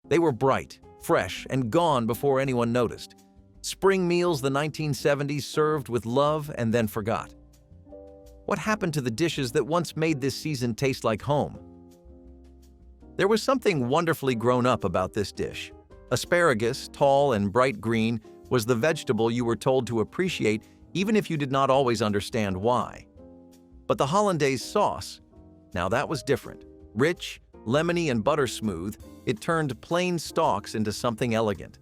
They were bright, fresh, and gone before anyone noticed. Spring meals the 1970s served with love and then forgot. What happened to the dishes that once made this season taste like home? There was something wonderfully grown up about this dish. Asparagus, tall and bright green, was the vegetable you were told to appreciate even if you did not always understand why. But the hollandaise sauce, now that was different. Rich, lemony and butter smooth, it turned plain stalks into something elegant.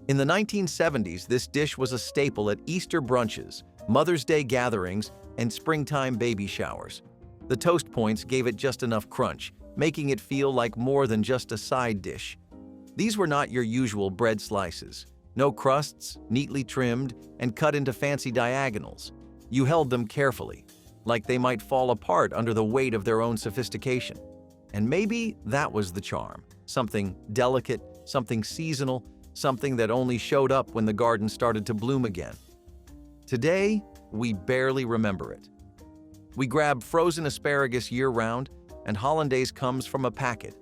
In the 1970s, this dish was a staple at Easter brunches, Mother's Day gatherings, and springtime baby showers. The toast points gave it just enough crunch, making it feel like more than just a side dish. These were not your usual bread slices. No crusts, neatly trimmed and cut into fancy diagonals. You held them carefully, like they might fall apart under the weight of their own sophistication. And maybe that was the charm. Something delicate, something seasonal, something that only showed up when the garden started to bloom again. Today, we barely remember it. We grab frozen asparagus year-round, and hollandaise comes from a packet,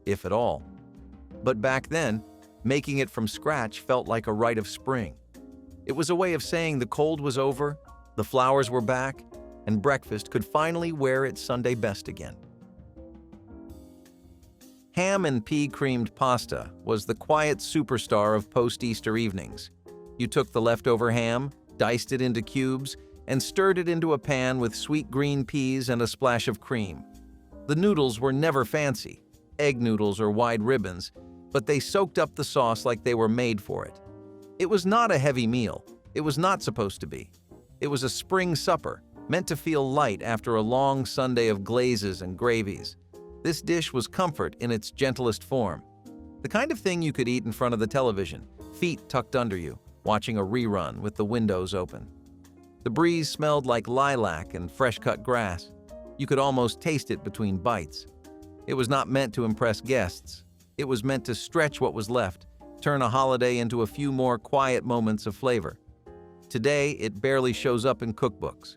if at all. But back then, making it from scratch felt like a rite of spring. It was a way of saying the cold was over, the flowers were back, and breakfast could finally wear its Sunday best again. Ham and pea creamed pasta was the quiet superstar of post-Easter evenings. You took the leftover ham, diced it into cubes, and stirred it into a pan with sweet green peas and a splash of cream. The noodles were never fancy, egg noodles or wide ribbons, but they soaked up the sauce like they were made for it. It was not a heavy meal. It was not supposed to be. It was a spring supper, meant to feel light after a long Sunday of glazes and gravies. This dish was comfort in its gentlest form. The kind of thing you could eat in front of the television, feet tucked under you, watching a rerun with the windows open. The breeze smelled like lilac and fresh-cut grass. You could almost taste it between bites. It was not meant to impress guests. It was meant to stretch what was left, turn a holiday into a few more quiet moments of flavor. Today, it barely shows up in cookbooks.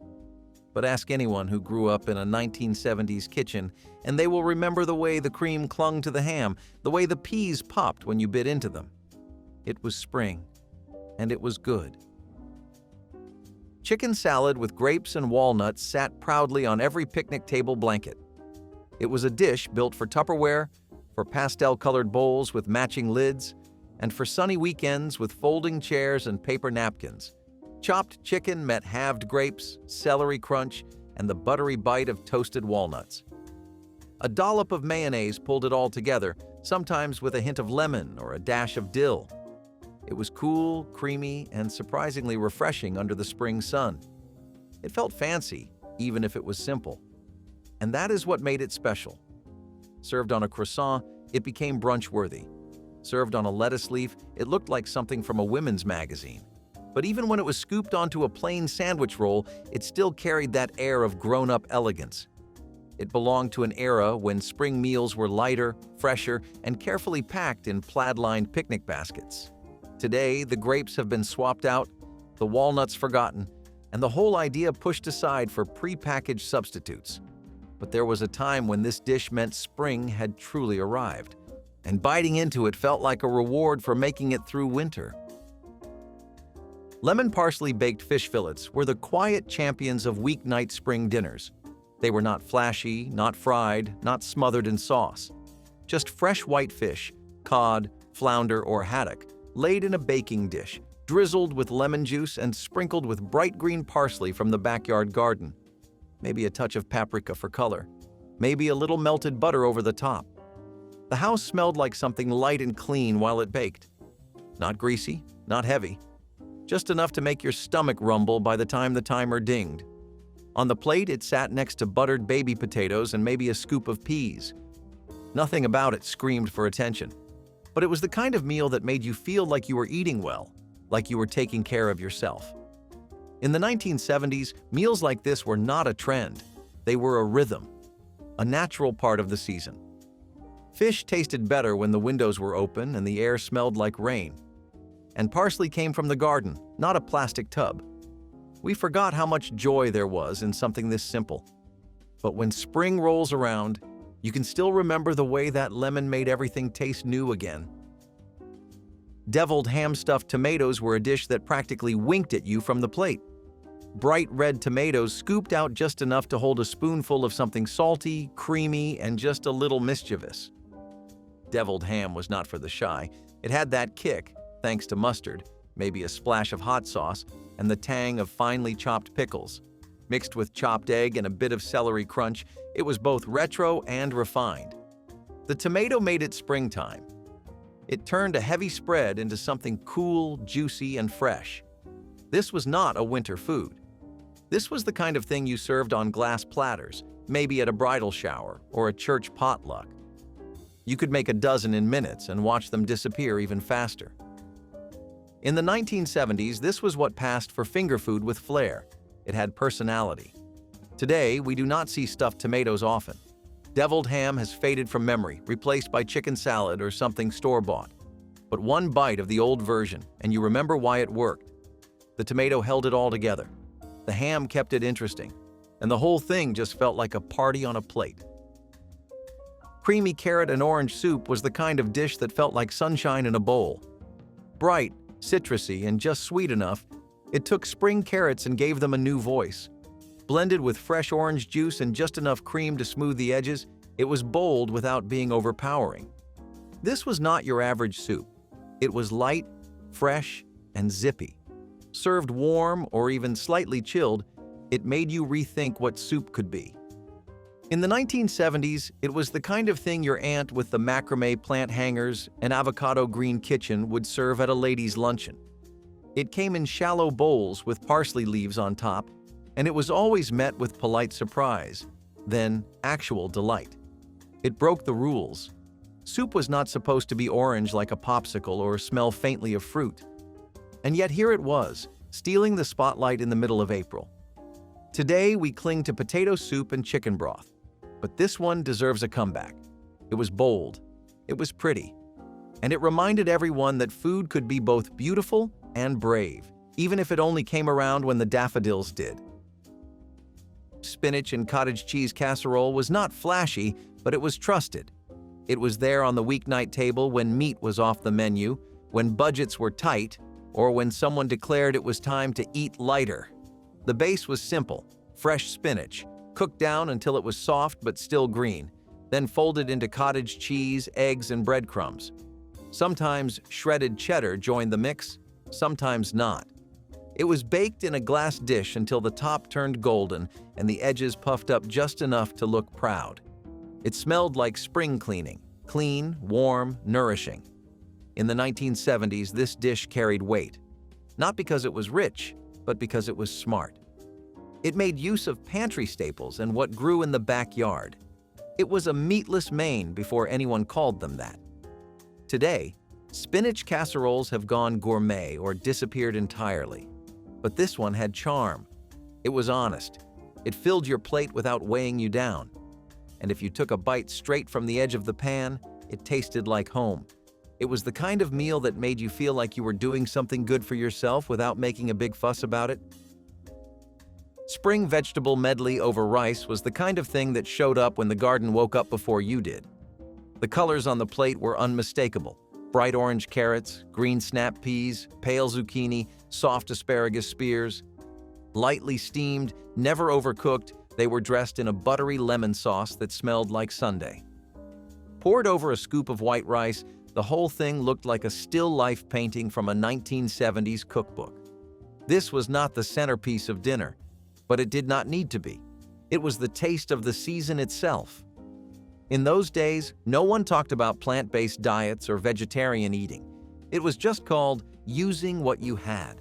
But ask anyone who grew up in a 1970s kitchen, and they will remember the way the cream clung to the ham, the way the peas popped when you bit into them. It was spring, and it was good. Chicken salad with grapes and walnuts sat proudly on every picnic table blanket. It was a dish built for Tupperware, for pastel-colored bowls with matching lids, and for sunny weekends with folding chairs and paper napkins. Chopped chicken met halved grapes, celery crunch, and the buttery bite of toasted walnuts. A dollop of mayonnaise pulled it all together, sometimes with a hint of lemon or a dash of dill. It was cool, creamy, and surprisingly refreshing under the spring sun. It felt fancy, even if it was simple. And that is what made it special. Served on a croissant, it became brunch-worthy. Served on a lettuce leaf, it looked like something from a women's magazine. But even when it was scooped onto a plain sandwich roll, it still carried that air of grown-up elegance. It belonged to an era when spring meals were lighter, fresher, and carefully packed in plaid-lined picnic baskets. Today, the grapes have been swapped out, the walnuts forgotten, and the whole idea pushed aside for pre-packaged substitutes. But there was a time when this dish meant spring had truly arrived, and biting into it felt like a reward for making it through winter. Lemon parsley baked fish fillets were the quiet champions of weeknight spring dinners. They were not flashy, not fried, not smothered in sauce. Just fresh white fish, cod, flounder, or haddock, laid in a baking dish, drizzled with lemon juice and sprinkled with bright green parsley from the backyard garden. Maybe a touch of paprika for color. Maybe a little melted butter over the top. The house smelled like something light and clean while it baked. Not greasy, not heavy. Just enough to make your stomach rumble by the time the timer dinged. On the plate, it sat next to buttered baby potatoes and maybe a scoop of peas. Nothing about it screamed for attention. But it was the kind of meal that made you feel like you were eating well, like you were taking care of yourself. In the 1970s, meals like this were not a trend. They were a rhythm, a natural part of the season. Fish tasted better when the windows were open and the air smelled like rain. And parsley came from the garden, not a plastic tub. We forgot how much joy there was in something this simple. But when spring rolls around, You can still remember the way that lemon made everything taste new again. Deviled ham-stuffed tomatoes were a dish that practically winked at you from the plate. Bright red tomatoes scooped out just enough to hold a spoonful of something salty, creamy, and just a little mischievous. Deviled ham was not for the shy. It had that kick, thanks to mustard, maybe a splash of hot sauce, and the tang of finely chopped pickles. Mixed with chopped egg and a bit of celery crunch, it was both retro and refined. The tomato made it springtime. It turned a heavy spread into something cool, juicy, and fresh. This was not a winter food. This was the kind of thing you served on glass platters, maybe at a bridal shower or a church potluck. You could make a dozen in minutes and watch them disappear even faster. In the 1970s, this was what passed for finger food with flair. It had personality. Today, we do not see stuffed tomatoes often. Deviled ham has faded from memory, replaced by chicken salad or something store-bought. But one bite of the old version, and you remember why it worked. The tomato held it all together. The ham kept it interesting, and the whole thing just felt like a party on a plate. Creamy carrot and orange soup was the kind of dish that felt like sunshine in a bowl. Bright, citrusy, and just sweet enough, it took spring carrots and gave them a new voice. Blended with fresh orange juice and just enough cream to smooth the edges, it was bold without being overpowering. This was not your average soup. It was light, fresh, and zippy. Served warm or even slightly chilled, it made you rethink what soup could be. In the 1970s, it was the kind of thing your aunt with the macrame plant hangers and avocado green kitchen would serve at a ladies' luncheon. It came in shallow bowls with parsley leaves on top, and it was always met with polite surprise, then actual delight. It broke the rules. Soup was not supposed to be orange like a popsicle or smell faintly of fruit. And yet here it was, stealing the spotlight in the middle of April. Today, we cling to potato soup and chicken broth. But this one deserves a comeback. It was bold, it was pretty, and it reminded everyone that food could be both beautiful and brave, even if it only came around when the daffodils did. Spinach and cottage cheese casserole was not flashy, but it was trusted. It was there on the weeknight table when meat was off the menu, when budgets were tight, or when someone declared it was time to eat lighter. The base was simple: fresh spinach, cooked down until it was soft but still green, then folded into cottage cheese, eggs, and breadcrumbs. Sometimes shredded cheddar joined the mix, sometimes not. It was baked in a glass dish until the top turned golden and the edges puffed up just enough to look proud. It smelled like spring cleaning, clean, warm, nourishing. In the 1970s, this dish carried weight, not because it was rich, but because it was smart. It made use of pantry staples and what grew in the backyard. It was a meatless main before anyone called them that. Today, spinach casseroles have gone gourmet or disappeared entirely. But this one had charm. It was honest. It filled your plate without weighing you down. And if you took a bite straight from the edge of the pan, it tasted like home. It was the kind of meal that made you feel like you were doing something good for yourself without making a big fuss about it. Spring vegetable medley over rice was the kind of thing that showed up when the garden woke up before you did. The colors on the plate were unmistakable: bright orange carrots, green snap peas, pale zucchini, soft asparagus spears. Lightly steamed, never overcooked, they were dressed in a buttery lemon sauce that smelled like Sunday. Poured over a scoop of white rice, the whole thing looked like a still life painting from a 1970s cookbook. This was not the centerpiece of dinner, but it did not need to be. It was the taste of the season itself. In those days, no one talked about plant-based diets or vegetarian eating. It was just called using what you had.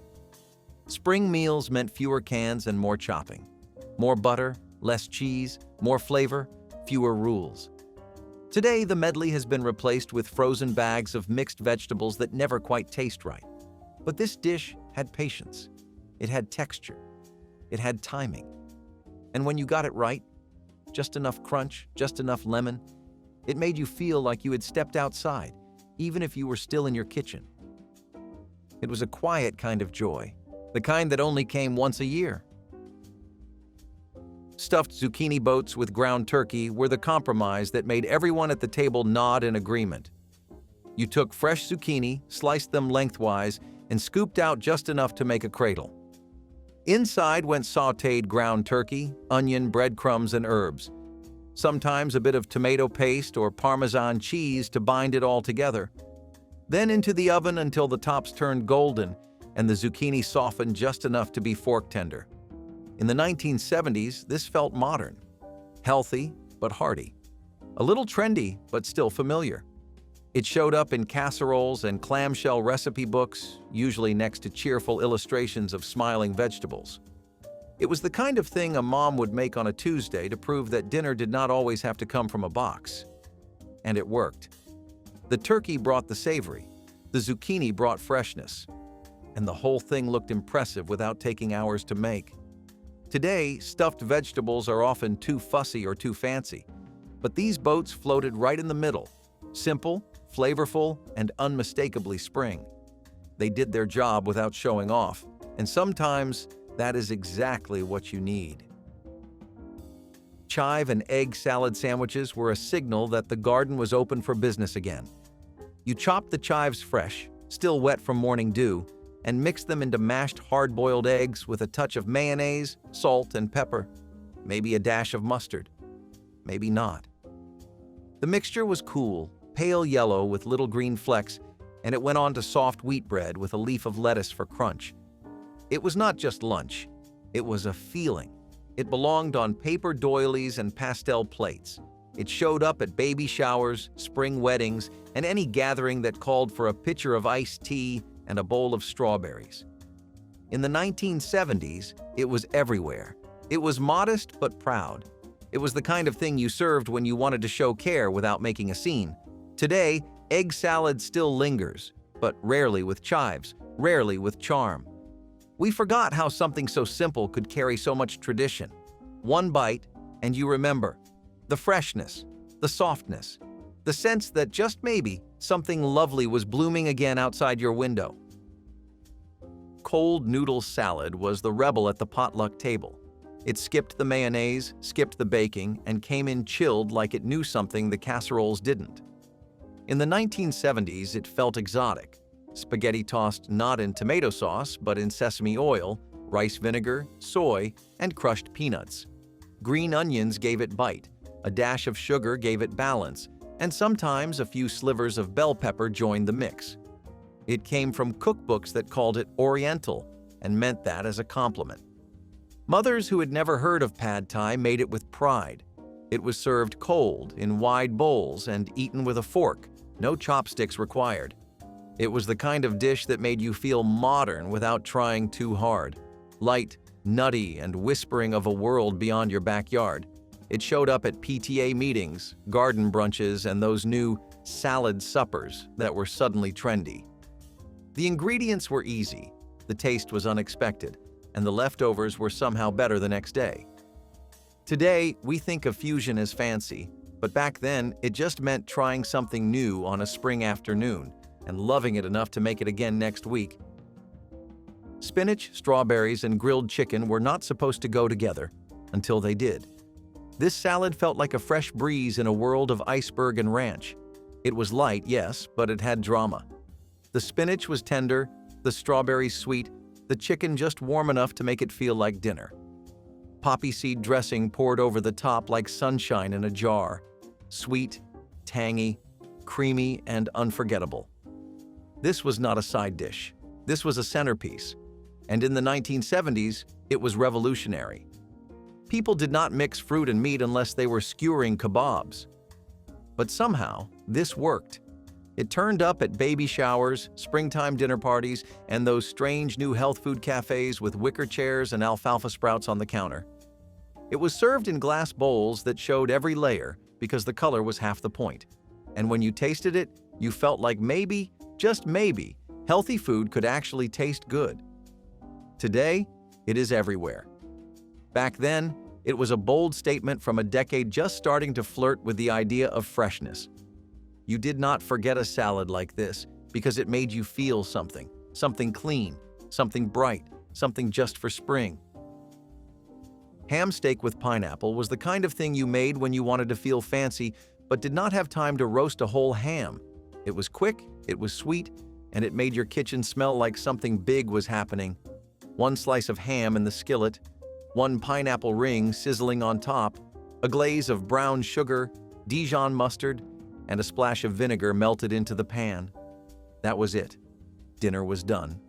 Spring meals meant fewer cans and more chopping. More butter, less cheese, more flavor, fewer rules. Today, the medley has been replaced with frozen bags of mixed vegetables that never quite taste right. But this dish had patience. It had texture. It had timing. And when you got it right, just enough crunch, just enough lemon, it made you feel like you had stepped outside, even if you were still in your kitchen. It was a quiet kind of joy, the kind that only came once a year. Stuffed zucchini boats with ground turkey were the compromise that made everyone at the table nod in agreement. You took fresh zucchini, sliced them lengthwise, and scooped out just enough to make a cradle. Inside went sautéed ground turkey, onion, breadcrumbs, and herbs. Sometimes a bit of tomato paste or Parmesan cheese to bind it all together. Then into the oven until the tops turned golden and the zucchini softened just enough to be fork tender. In the 1970s, this felt modern. Healthy, but hearty. A little trendy, but still familiar. It showed up in casseroles and clamshell recipe books, usually next to cheerful illustrations of smiling vegetables. It was the kind of thing a mom would make on a Tuesday to prove that dinner did not always have to come from a box. And it worked. The turkey brought the savory, the zucchini brought freshness, and the whole thing looked impressive without taking hours to make. Today, stuffed vegetables are often too fussy or too fancy, but these boats floated right in the middle, simple, flavorful, and unmistakably spring. They did their job without showing off, and sometimes that is exactly what you need. Chive and egg salad sandwiches were a signal that the garden was open for business again. You chopped the chives fresh, still wet from morning dew, and mixed them into mashed hard-boiled eggs with a touch of mayonnaise, salt, and pepper, maybe a dash of mustard, maybe not. The mixture was cool, pale yellow with little green flecks, and it went on to soft wheat bread with a leaf of lettuce for crunch. It was not just lunch, it was a feeling. It belonged on paper doilies and pastel plates. It showed up at baby showers, spring weddings, and any gathering that called for a pitcher of iced tea and a bowl of strawberries. In the 1970s, it was everywhere. It was modest but proud. It was the kind of thing you served when you wanted to show care without making a scene. Today, egg salad still lingers, but rarely with chives, rarely with charm. We forgot how something so simple could carry so much tradition. One bite, and you remember. The freshness, the softness, the sense that just maybe something lovely was blooming again outside your window. Cold noodle salad was the rebel at the potluck table. It skipped the mayonnaise, skipped the baking, and came in chilled like it knew something the casseroles didn't. In the 1970s, it felt exotic. Spaghetti tossed not in tomato sauce, but in sesame oil, rice vinegar, soy, and crushed peanuts. Green onions gave it bite, a dash of sugar gave it balance, and sometimes a few slivers of bell pepper joined the mix. It came from cookbooks that called it Oriental and meant that as a compliment. Mothers who had never heard of pad thai made it with pride. It was served cold, in wide bowls, and eaten with a fork, no chopsticks required. It was the kind of dish that made you feel modern without trying too hard. Light, nutty, and whispering of a world beyond your backyard. It showed up at PTA meetings, garden brunches, and those new salad suppers that were suddenly trendy. The ingredients were easy, the taste was unexpected, and the leftovers were somehow better the next day. Today, we think of fusion as fancy, but back then, it just meant trying something new on a spring afternoon and loving it enough to make it again next week. Spinach, strawberries, and grilled chicken were not supposed to go together until they did. This salad felt like a fresh breeze in a world of iceberg and ranch. It was light, yes, but it had drama. The spinach was tender, the strawberries sweet, the chicken just warm enough to make it feel like dinner. Poppy seed dressing poured over the top like sunshine in a jar. Sweet, tangy, creamy, and unforgettable. This was not a side dish. This was a centerpiece. And in the 1970s, it was revolutionary. People did not mix fruit and meat unless they were skewering kebabs. But somehow, this worked. It turned up at baby showers, springtime dinner parties, and those strange new health food cafes with wicker chairs and alfalfa sprouts on the counter. It was served in glass bowls that showed every layer because the color was half the point. And when you tasted it, you felt like maybe, just maybe, healthy food could actually taste good. Today, it is everywhere. Back then, it was a bold statement from a decade just starting to flirt with the idea of freshness. You did not forget a salad like this because it made you feel something, something clean, something bright, something just for spring. Ham steak with pineapple was the kind of thing you made when you wanted to feel fancy but did not have time to roast a whole ham. It was quick, it was sweet, and it made your kitchen smell like something big was happening. One slice of ham in the skillet, one pineapple ring sizzling on top, a glaze of brown sugar, Dijon mustard, and a splash of vinegar melted into the pan. That was it. Dinner was done.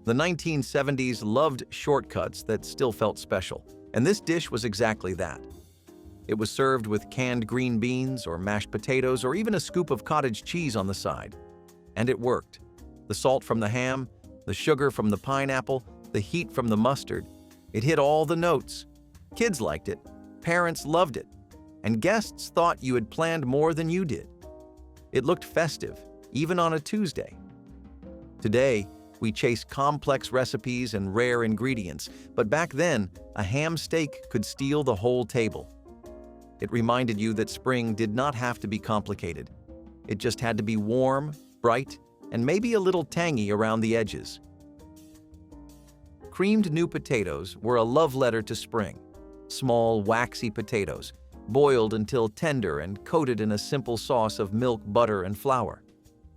The 1970s loved shortcuts that still felt special, and this dish was exactly that. It was served with canned green beans or mashed potatoes or even a scoop of cottage cheese on the side. And it worked. The salt from the ham, the sugar from the pineapple, the heat from the mustard. It hit all the notes. Kids liked it, parents loved it, and guests thought you had planned more than you did. It looked festive, even on a Tuesday. Today, we chase complex recipes and rare ingredients, but back then, a ham steak could steal the whole table. It reminded you that spring did not have to be complicated. It just had to be warm, bright, and maybe a little tangy around the edges. Creamed new potatoes were a love letter to spring. Small, waxy potatoes, boiled until tender and coated in a simple sauce of milk, butter, and flour.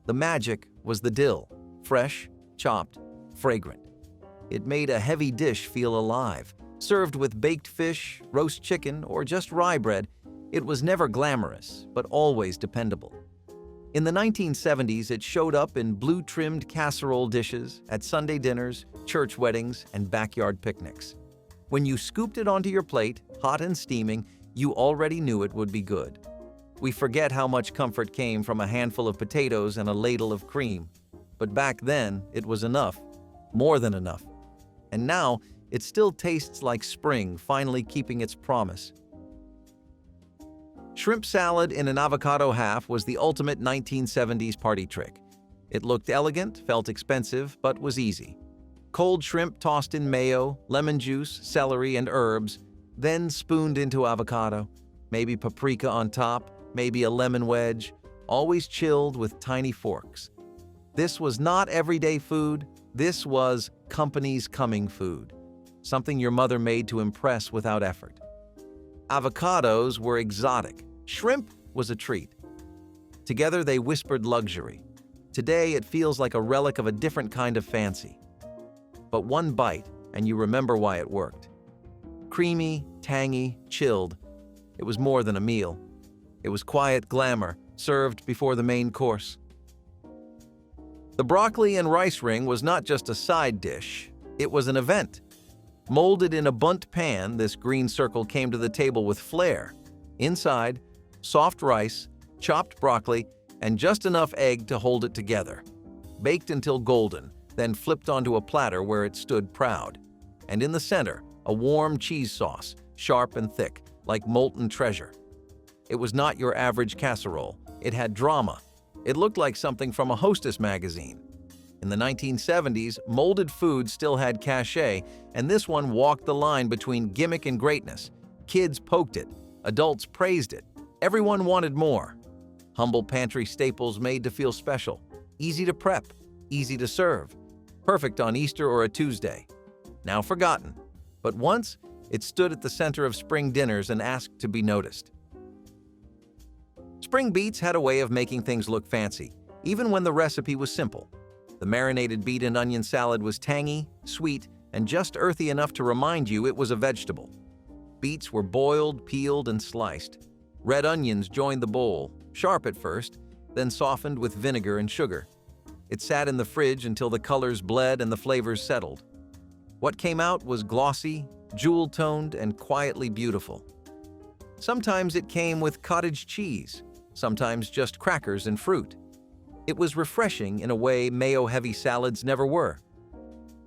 The magic was the dill, fresh, chopped, fragrant. It made a heavy dish feel alive. Served with baked fish, roast chicken, or just rye bread, it was never glamorous, but always dependable. In the 1970s, it showed up in blue-trimmed casserole dishes at Sunday dinners, church weddings, and backyard picnics. When you scooped it onto your plate, hot and steaming, you already knew it would be good. We forget how much comfort came from a handful of potatoes and a ladle of cream. But back then, it was enough, more than enough. And now, it still tastes like spring finally keeping its promise. Shrimp salad in an avocado half was the ultimate 1970s party trick. It looked elegant, felt expensive, but was easy. Cold shrimp tossed in mayo, lemon juice, celery, and herbs, then spooned into avocado, maybe paprika on top, maybe a lemon wedge, always chilled with tiny forks. This was not everyday food, this was company's coming food, something your mother made to impress without effort. Avocados were exotic. Shrimp was a treat. Together they whispered luxury. Today it feels like a relic of a different kind of fancy. But one bite, and you remember why it worked. Creamy, tangy, chilled. It was more than a meal. It was quiet glamour, served before the main course. The broccoli and rice ring was not just a side dish, it was an event. Molded in a bundt pan, this green circle came to the table with flair. Inside, soft rice, chopped broccoli, and just enough egg to hold it together. Baked until golden, then flipped onto a platter where it stood proud. And in the center, a warm cheese sauce, sharp and thick, like molten treasure. It was not your average casserole. It had drama. It looked like something from a Hostess magazine. In the 1970s, molded food still had cachet, and this one walked the line between gimmick and greatness. Kids poked it. Adults praised it. Everyone wanted more. Humble pantry staples made to feel special. Easy to prep. Easy to serve. Perfect on Easter or a Tuesday. Now forgotten. But once, it stood at the center of spring dinners and asked to be noticed. Spring beets had a way of making things look fancy, even when the recipe was simple. The marinated beet and onion salad was tangy, sweet, and just earthy enough to remind you it was a vegetable. Beets were boiled, peeled, and sliced. Red onions joined the bowl, sharp at first, then softened with vinegar and sugar. It sat in the fridge until the colors bled and the flavors settled. What came out was glossy, jewel-toned, and quietly beautiful. Sometimes it came with cottage cheese, sometimes just crackers and fruit. It was refreshing in a way mayo-heavy salads never were.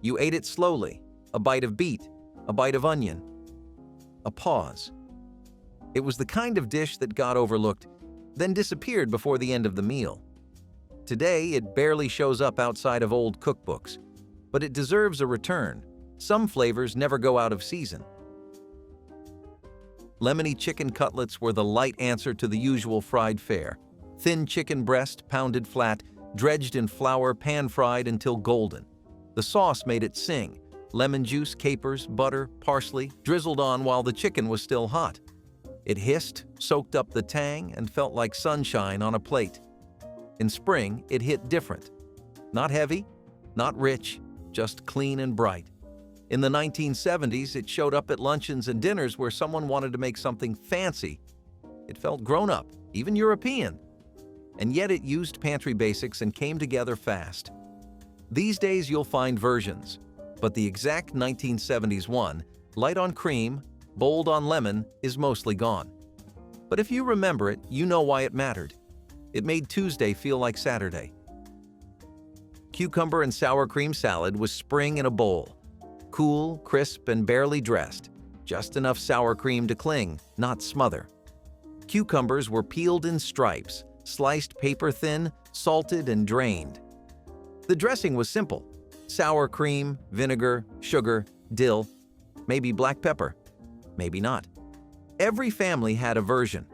You ate it slowly, a bite of beet, a bite of onion, a pause. It was the kind of dish that got overlooked, then disappeared before the end of the meal. Today, it barely shows up outside of old cookbooks, but it deserves a return. Some flavors never go out of season. Lemony chicken cutlets were the light answer to the usual fried fare. Thin chicken breast, pounded flat, dredged in flour, pan-fried until golden. The sauce made it sing, lemon juice, capers, butter, parsley, drizzled on while the chicken was still hot. It hissed, soaked up the tang, and felt like sunshine on a plate. In spring, it hit different. Not heavy, not rich, just clean and bright. In the 1970s, it showed up at luncheons and dinners where someone wanted to make something fancy. It felt grown-up, even European. And yet it used pantry basics and came together fast. These days you'll find versions, but the exact 1970s one, light on cream, bold on lemon, is mostly gone. But if you remember it, you know why it mattered. It made Tuesday feel like Saturday. Cucumber and sour cream salad was spring in a bowl. Cool, crisp, and barely dressed. Just enough sour cream to cling, not smother. Cucumbers were peeled in stripes, sliced paper thin, salted, and drained. The dressing was simple: sour cream, vinegar, sugar, dill, maybe black pepper, maybe not. Every family had a version.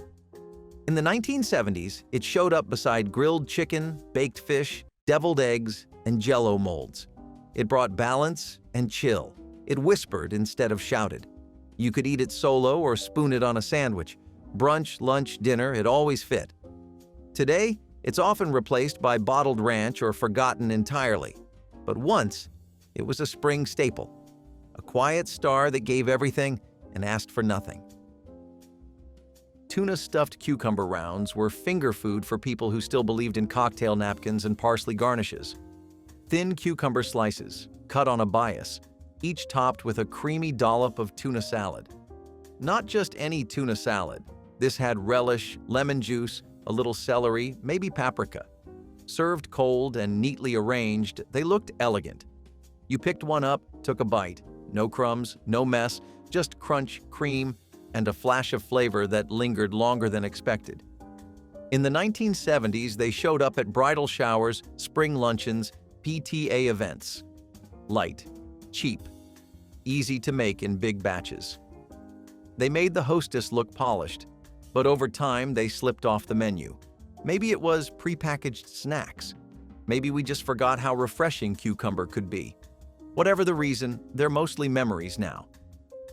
In the 1970s, it showed up beside grilled chicken, baked fish, deviled eggs, and Jell-O molds. It brought balance and chill. It whispered instead of shouted. You could eat it solo or spoon it on a sandwich. Brunch, lunch, dinner, it always fit. Today, it's often replaced by bottled ranch or forgotten entirely. But once, it was a spring staple. A quiet star that gave everything and asked for nothing. Tuna stuffed cucumber rounds were finger food for people who still believed in cocktail napkins and parsley garnishes. Thin cucumber slices, cut on a bias, each topped with a creamy dollop of tuna salad. Not just any tuna salad. This had relish, lemon juice, a little celery, maybe paprika. Served cold and neatly arranged, they looked elegant. You picked one up, took a bite. No crumbs, no mess, just crunch, cream, and a flash of flavor that lingered longer than expected. In the 1970s, they showed up at bridal showers, spring luncheons, PTA events. Light, cheap, easy to make in big batches. They made the hostess look polished, but over time they slipped off the menu. Maybe it was prepackaged snacks. Maybe we just forgot how refreshing cucumber could be. Whatever the reason, they're mostly memories now.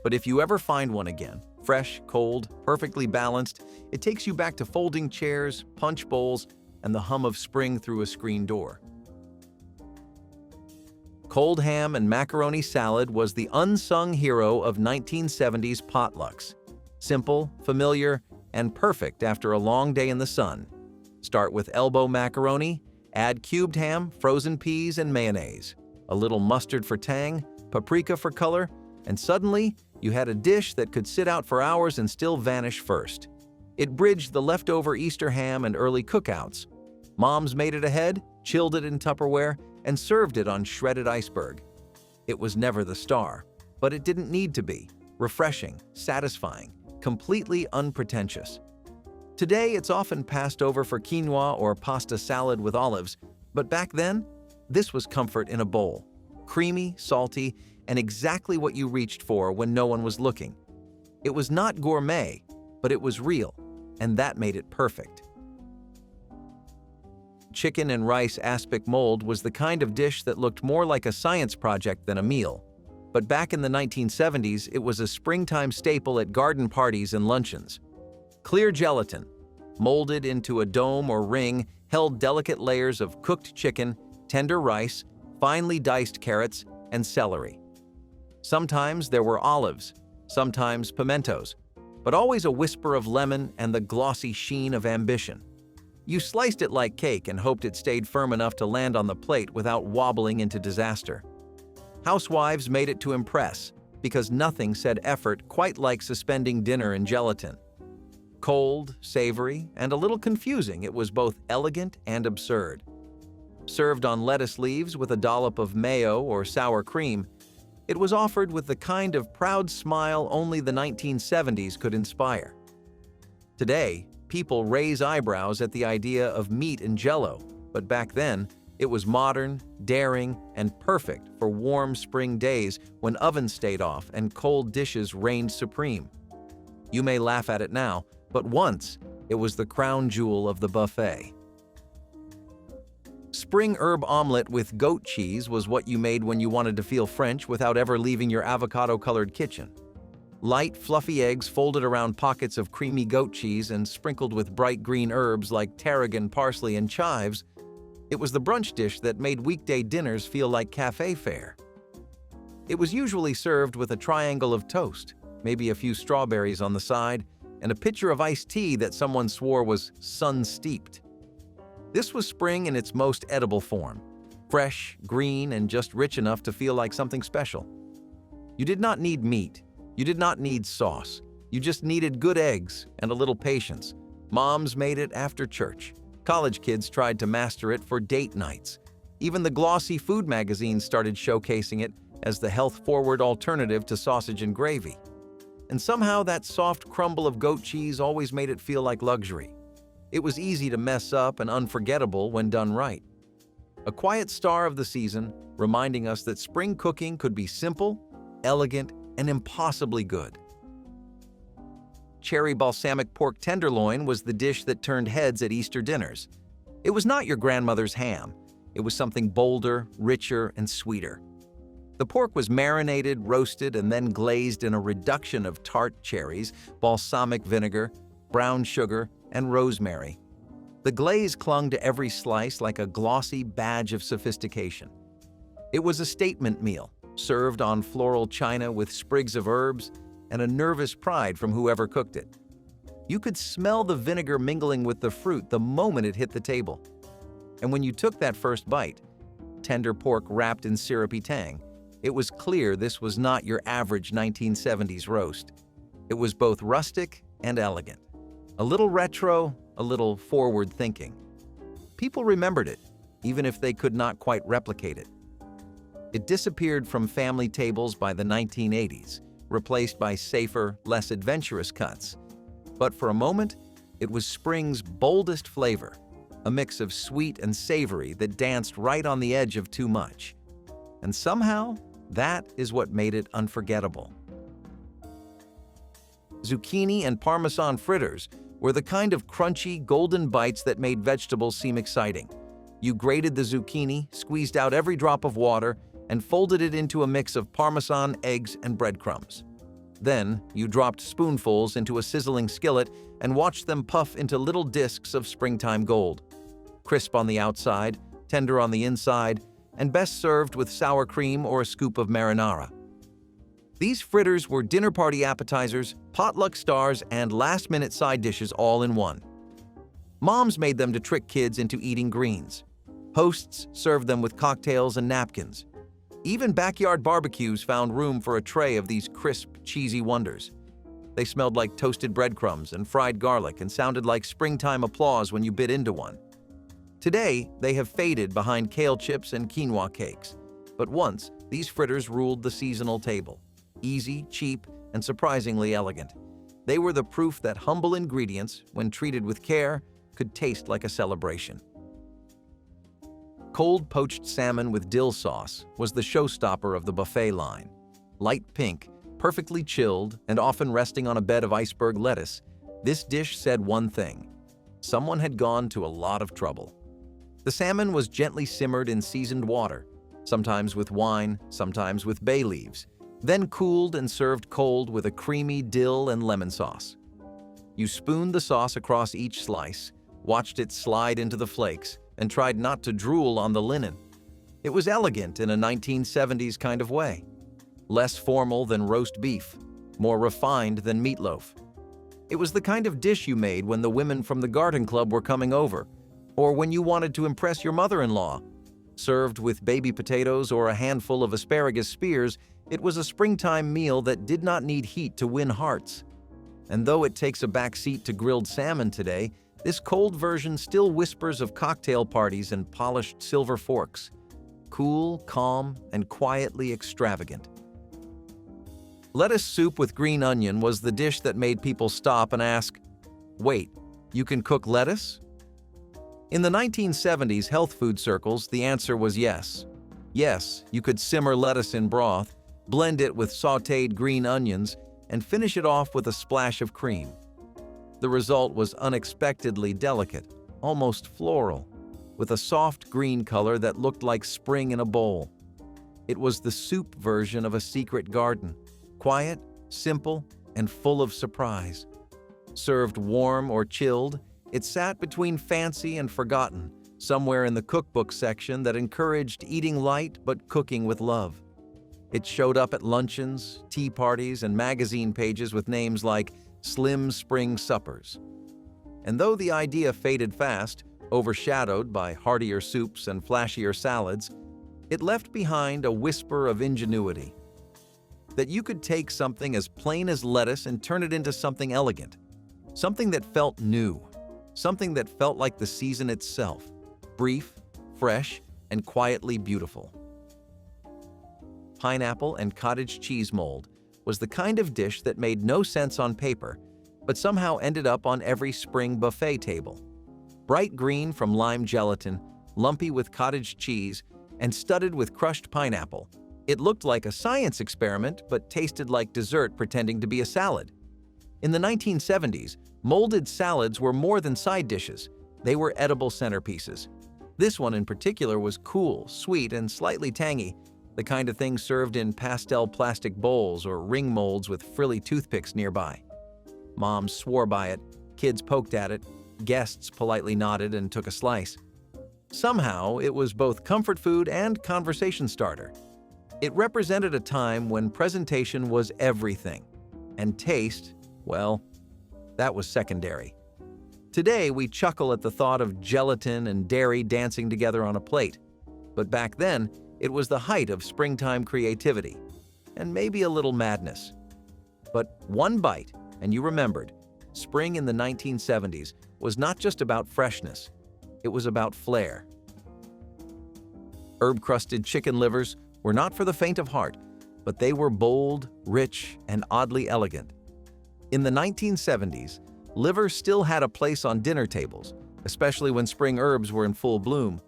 But if you ever find one again, fresh, cold, perfectly balanced, it takes you back to folding chairs, punch bowls, and the hum of spring through a screen door. Cold ham and macaroni salad was the unsung hero of 1970s potlucks. Simple, familiar, and perfect after a long day in the sun. Start with elbow macaroni, add cubed ham, frozen peas, and mayonnaise. A little mustard for tang, paprika for color, and suddenly you had a dish that could sit out for hours and still vanish first. It bridged the leftover Easter ham and early cookouts. Moms made it ahead, chilled it in Tupperware, and served it on shredded iceberg. It was never the star, but it didn't need to be. Refreshing, satisfying, completely unpretentious. Today, it's often passed over for quinoa or pasta salad with olives, but back then, this was comfort in a bowl. Creamy, salty, and exactly what you reached for when no one was looking. It was not gourmet, but it was real, and that made it perfect. Chicken and rice aspic mold was the kind of dish that looked more like a science project than a meal. But back in the 1970s, it was a springtime staple at garden parties and luncheons. Clear gelatin, molded into a dome or ring, held delicate layers of cooked chicken, tender rice, finely diced carrots, and celery. Sometimes there were olives, sometimes pimentos, but always a whisper of lemon and the glossy sheen of ambition. You sliced it like cake and hoped it stayed firm enough to land on the plate without wobbling into disaster. Housewives made it to impress, because nothing said effort quite like suspending dinner in gelatin. Cold, savory, and a little confusing, it was both elegant and absurd. Served on lettuce leaves with a dollop of mayo or sour cream, it was offered with the kind of proud smile only the 1970s could inspire. Today, people raise eyebrows at the idea of meat in Jell-O, but back then, it was modern, daring, and perfect for warm spring days when ovens stayed off and cold dishes reigned supreme. You may laugh at it now, but once, it was the crown jewel of the buffet. Spring herb omelette with goat cheese was what you made when you wanted to feel French without ever leaving your avocado-colored kitchen. Light, fluffy eggs folded around pockets of creamy goat cheese and sprinkled with bright green herbs like tarragon, parsley, and chives, it was the brunch dish that made weekday dinners feel like cafe fare. It was usually served with a triangle of toast, maybe a few strawberries on the side, and a pitcher of iced tea that someone swore was sun-steeped. This was spring in its most edible form, fresh, green, and just rich enough to feel like something special. You did not need meat. You did not need sauce. You just needed good eggs and a little patience. Moms made it after church. College kids tried to master it for date nights. Even the glossy food magazines started showcasing it as the health-forward alternative to sausage and gravy. And somehow that soft crumble of goat cheese always made it feel like luxury. It was easy to mess up and unforgettable when done right. A quiet star of the season, reminding us that spring cooking could be simple, elegant, and impossibly good. Cherry balsamic pork tenderloin was the dish that turned heads at Easter dinners. It was not your grandmother's ham. It was something bolder, richer, and sweeter. The pork was marinated, roasted, and then glazed in a reduction of tart cherries, balsamic vinegar, brown sugar, and rosemary. The glaze clung to every slice like a glossy badge of sophistication. It was a statement meal, served on floral china with sprigs of herbs and a nervous pride from whoever cooked it. You could smell the vinegar mingling with the fruit the moment it hit the table. And when you took that first bite, tender pork wrapped in syrupy tang, it was clear this was not your average 1970s roast. It was both rustic and elegant. A little retro, a little forward-thinking. People remembered it, even if they could not quite replicate it. It disappeared from family tables by the 1980s, replaced by safer, less adventurous cuts. But for a moment, it was spring's boldest flavor, a mix of sweet and savory that danced right on the edge of too much. And somehow, that is what made it unforgettable. Zucchini and Parmesan fritters were the kind of crunchy, golden bites that made vegetables seem exciting. You grated the zucchini, squeezed out every drop of water, and folded it into a mix of Parmesan, eggs, and breadcrumbs. Then, you dropped spoonfuls into a sizzling skillet and watched them puff into little discs of springtime gold. Crisp on the outside, tender on the inside, and best served with sour cream or a scoop of marinara. These fritters were dinner party appetizers, potluck stars, and last-minute side dishes all in one. Moms made them to trick kids into eating greens. Hosts served them with cocktails and napkins. Even backyard barbecues found room for a tray of these crisp, cheesy wonders. They smelled like toasted breadcrumbs and fried garlic and sounded like springtime applause when you bit into one. Today, they have faded behind kale chips and quinoa cakes. But once, these fritters ruled the seasonal table. Easy, cheap, and surprisingly elegant. They were the proof that humble ingredients, when treated with care, could taste like a celebration. Cold poached salmon with dill sauce was the showstopper of the buffet line. Light pink, perfectly chilled, and often resting on a bed of iceberg lettuce, this dish said one thing: someone had gone to a lot of trouble. The salmon was gently simmered in seasoned water, sometimes with wine, sometimes with bay leaves, then cooled and served cold with a creamy dill and lemon sauce. You spooned the sauce across each slice, watched it slide into the flakes, and tried not to drool on the linen. It was elegant in a 1970s kind of way. Less formal than roast beef, more refined than meatloaf. It was the kind of dish you made when the women from the garden club were coming over, or when you wanted to impress your mother-in-law. Served with baby potatoes or a handful of asparagus spears, it was a springtime meal that did not need heat to win hearts. And though it takes a back seat to grilled salmon today, this cold version still whispers of cocktail parties and polished silver forks. Cool, calm, and quietly extravagant. Lettuce soup with green onion was the dish that made people stop and ask, "Wait, you can cook lettuce?" In the 1970s health food circles, the answer was yes. Yes, you could simmer lettuce in broth, blend it with sautéed green onions, and finish it off with a splash of cream. The result was unexpectedly delicate, almost floral, with a soft green color that looked like spring in a bowl. It was the soup version of a secret garden, quiet, simple, and full of surprise. Served warm or chilled, it sat between fancy and forgotten, somewhere in the cookbook section that encouraged eating light but cooking with love. It showed up at luncheons, tea parties, and magazine pages with names like Slim Spring Suppers. And though the idea faded fast, overshadowed by heartier soups and flashier salads, it left behind a whisper of ingenuity. That you could take something as plain as lettuce and turn it into something elegant, something that felt new, something that felt like the season itself, brief, fresh, and quietly beautiful. Pineapple and cottage cheese mold was the kind of dish that made no sense on paper, but somehow ended up on every spring buffet table. Bright green from lime gelatin, lumpy with cottage cheese, and studded with crushed pineapple, it looked like a science experiment but tasted like dessert pretending to be a salad. In the 1970s, molded salads were more than side dishes. They were edible centerpieces. This one in particular was cool, sweet, and slightly tangy, the kind of thing served in pastel plastic bowls or ring molds with frilly toothpicks nearby. Moms swore by it, kids poked at it, guests politely nodded and took a slice. Somehow, it was both comfort food and conversation starter. It represented a time when presentation was everything, and taste, well, that was secondary. Today, we chuckle at the thought of gelatin and dairy dancing together on a plate, but back then, it was the height of springtime creativity, and maybe a little madness. But one bite, and you remembered, spring in the 1970s was not just about freshness, it was about flair. Herb-crusted chicken livers were not for the faint of heart, but they were bold, rich, and oddly elegant. In the 1970s, liver still had a place on dinner tables, especially when spring herbs were in full bloom.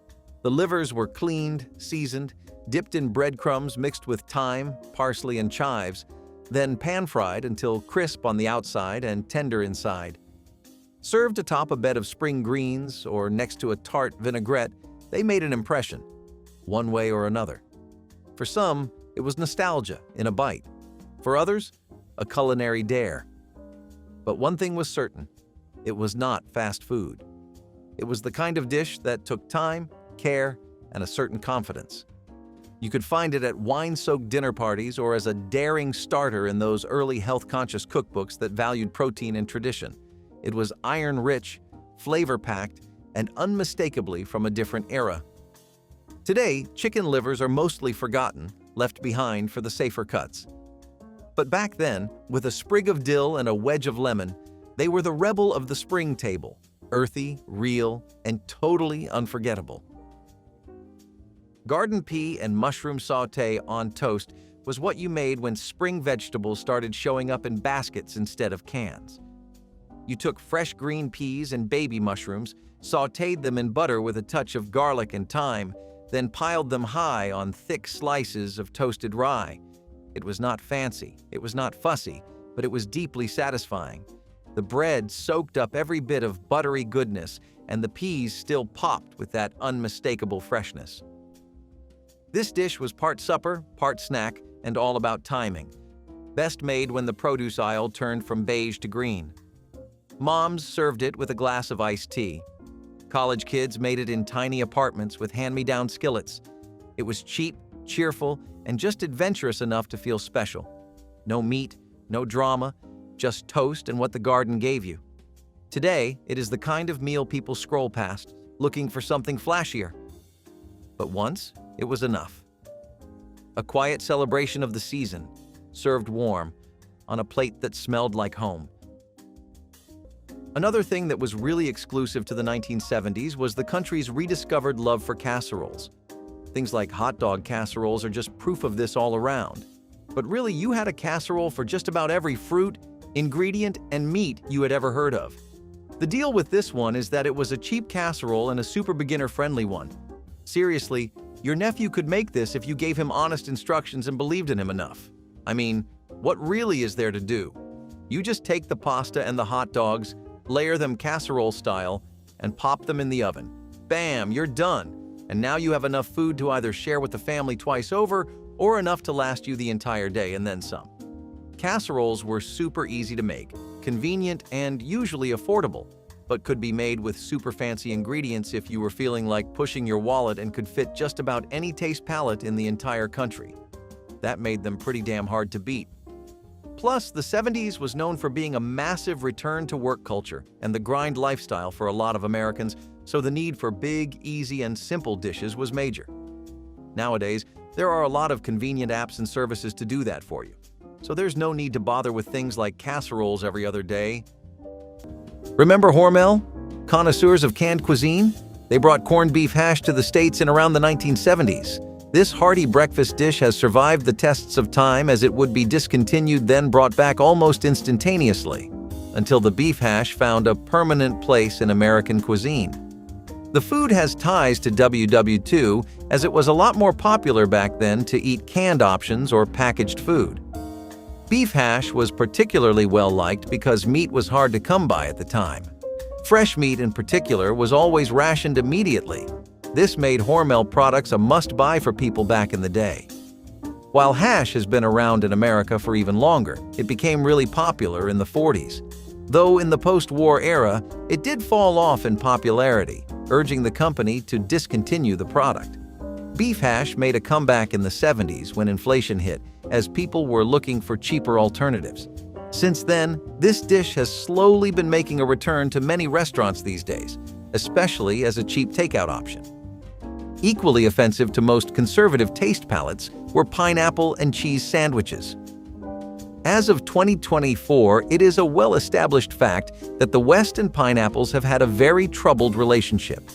The livers were cleaned, seasoned, dipped in breadcrumbs mixed with thyme, parsley, and chives, then pan-fried until crisp on the outside and tender inside. Served atop a bed of spring greens or next to a tart vinaigrette, they made an impression, one way or another. For some, it was nostalgia in a bite. For others, a culinary dare. But one thing was certain, it was not fast food. It was the kind of dish that took time, care, and a certain confidence. You could find it at wine-soaked dinner parties or as a daring starter in those early health-conscious cookbooks that valued protein and tradition. It was iron-rich, flavor-packed, and unmistakably from a different era. Today, chicken livers are mostly forgotten, left behind for the safer cuts. But back then, with a sprig of dill and a wedge of lemon, they were the rebel of the spring table, earthy, real, and totally unforgettable. Garden pea and mushroom sauté on toast was what you made when spring vegetables started showing up in baskets instead of cans. You took fresh green peas and baby mushrooms, sautéed them in butter with a touch of garlic and thyme, then piled them high on thick slices of toasted rye. It was not fancy, it was not fussy, but it was deeply satisfying. The bread soaked up every bit of buttery goodness, and the peas still popped with that unmistakable freshness. This dish was part supper, part snack, and all about timing. Best made when the produce aisle turned from beige to green. Moms served it with a glass of iced tea. College kids made it in tiny apartments with hand-me-down skillets. It was cheap, cheerful, and just adventurous enough to feel special. No meat, no drama, just toast and what the garden gave you. Today, it is the kind of meal people scroll past, looking for something flashier. But once, it was enough. A quiet celebration of the season, served warm, on a plate that smelled like home. Another thing that was really exclusive to the 1970s was the country's rediscovered love for casseroles. Things like hot dog casseroles are just proof of this all around. But really, you had a casserole for just about every fruit, ingredient, and meat you had ever heard of. The deal with this one is that it was a cheap casserole and a super beginner-friendly one. Seriously, your nephew could make this if you gave him honest instructions and believed in him enough. I mean, what really is there to do? You just take the pasta and the hot dogs, layer them casserole style, and pop them in the oven. Bam, you're done. And now you have enough food to either share with the family twice over or enough to last you the entire day and then some. Casseroles were super easy to make, convenient, and usually affordable, but could be made with super fancy ingredients if you were feeling like pushing your wallet and could fit just about any taste palette in the entire country. That made them pretty damn hard to beat. Plus, the 70s was known for being a massive return-to-work culture and the grind lifestyle for a lot of Americans, so the need for big, easy, and simple dishes was major. Nowadays, there are a lot of convenient apps and services to do that for you, so there's no need to bother with things like casseroles every other day. Remember Hormel? Connoisseurs of canned cuisine? They brought corned beef hash to the States in around the 1970s. This hearty breakfast dish has survived the tests of time as it would be discontinued then brought back almost instantaneously, until the beef hash found a permanent place in American cuisine. The food has ties to WW2 as it was a lot more popular back then to eat canned options or packaged food. Beef hash was particularly well liked because meat was hard to come by at the time. Fresh meat in particular was always rationed immediately. This made Hormel products a must-buy for people back in the day. While hash has been around in America for even longer, it became really popular in the 40s. Though in the post-war era, it did fall off in popularity, urging the company to discontinue the product. Beef hash made a comeback in the 70s when inflation hit, as people were looking for cheaper alternatives. Since then, this dish has slowly been making a return to many restaurants these days, especially as a cheap takeout option. Equally offensive to most conservative taste palates were pineapple and cheese sandwiches. As of 2024, it is a well-established fact that the West and pineapples have had a very troubled relationship.